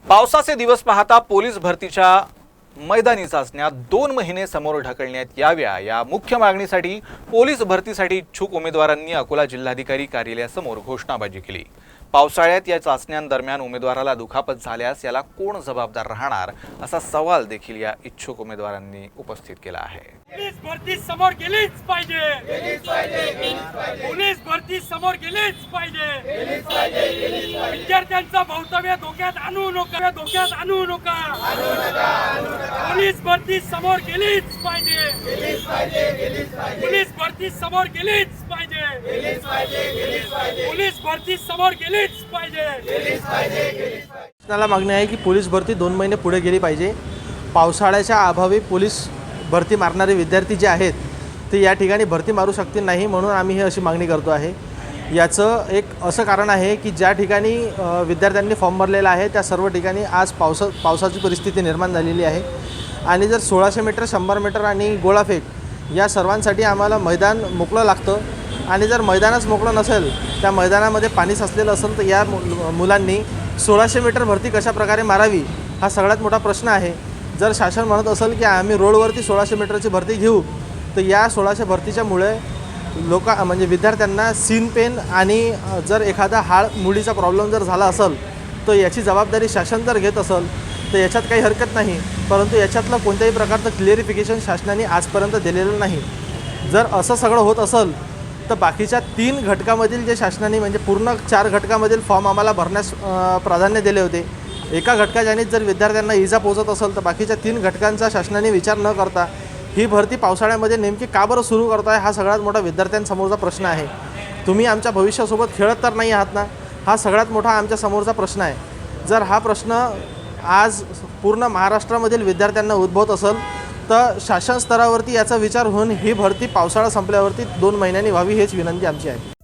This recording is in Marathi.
पावसाचे दिवस पाहता पोलीस भरतीच्या मैदानी चाचण्या 2 महिने समोर ढकलण्यात याव्या या मुख्य मागणीसाठी पोलीस भरतीसाठी इच्छुक उमेदवारांनी अकोला जिल्हाधिकारी कार्यालयासमोर घोषणाबाजी केली। पावसाळ्यात या चाचण्यांदरम्यान उमेदवाराला दुखापत झाल्यास याला कोण जबाबदार राहणार असा सवाल देखील या इच्छुक उमेदवारांनी उपस्थित केला आहे। पोलीस भरती समोर गेलीच पाहिजे, पोलीस भरती समोर गेलीच पाहिजे। विद्यार्थ्यांचं भवितव्य धोक्यात आणू नका, पोलीस भरती समोर गेलीच पाहिजे, पोलीस भरती समोर गेलीच पाहिजे, पोलीस भरती समोर गेलीच पाहिजे। त्याला मागणी आहे की पोलीस भरती 2 महिने पुढे गेली पाहिजे। पावसाळ्याच्या अभावी पोलीस भरती मारणारे विद्यार्थी जे आहेत ते या ठिकाणी भरती मारू शकतील नाही, म्हणून आम्ही ही अशी मागणी करतो आहे। याचं एक असं कारण आहे की ज्या ठिकाणी विद्यार्थ्यांनी फॉर्म भरलेला आहे त्या सर्व ठिकाणी आज पावसाची परिस्थिती निर्माण झालेली आहे आणि जर 1600 मीटर 100 मीटर आणि गोळाफेक या सर्वांसाठी आम्हाला मैदान मोकळं लागतं आणि जर मैदानच मोकळं नसेल, त्या मैदानामध्ये पाणी साचलेलं असेल तर या मुलांनी 1600 मीटर भरती कशा प्रकारे मारावी हा सगळ्यात मोठा प्रश्न आहे। जर शासन म्हणत असेल की आम्ही रोडवरती 1600 मीटरची भरती घेऊ, तर या 1600 भरतीच्यामुळे म्हणजे विद्यार्थ्यांना सीन पेन आणि जर एखादा हाड मुडीचा प्रॉब्लेम जर झाला असेल तर याची जबाबदारी शासन जर घेत असेल तर याच्यात काही हरकत नाही, परंतु याच्यातलं कोणत्याही प्रकारचं क्लिअरिफिकेशन शासनाने आजपर्यंत दिलेलं नाही। जर असं सगळं होत असेल तर बाकीच्या 3 घटकामधील जे शासनाने म्हणजे पूर्ण 4 घटकामधील फॉर्म आम्हाला भरण्यास प्राधान्य दिले होते, एका घटकाच्याने जर विद्यार्थ्यांना इजा पोहोचत असेल तर बाकीच्या 3 घटकांचा शासनाने विचार न करता ही भरती पावसाळ्यामध्ये नेमकी का बरं सुरू करताय हा सगळ्यात मोठा विद्यार्थ्यांसमोरचा प्रश्न आहे। तुम्ही आमच्या भविष्यासोबत खेळत तर नाही आहात ना, हा सगळ्यात मोठा आमच्या समोरचा प्रश्न आहे। जर हा प्रश्न आज पूर्ण महाराष्ट्रामधील विद्यार्थ्यांना उद्भवत असेल तर शासन स्तरावरती याचा विचार होऊन ही भरती पावसाळा संपल्यावरती 2 महिन्यांनी व्हावी हीच विनंती आमची आहे।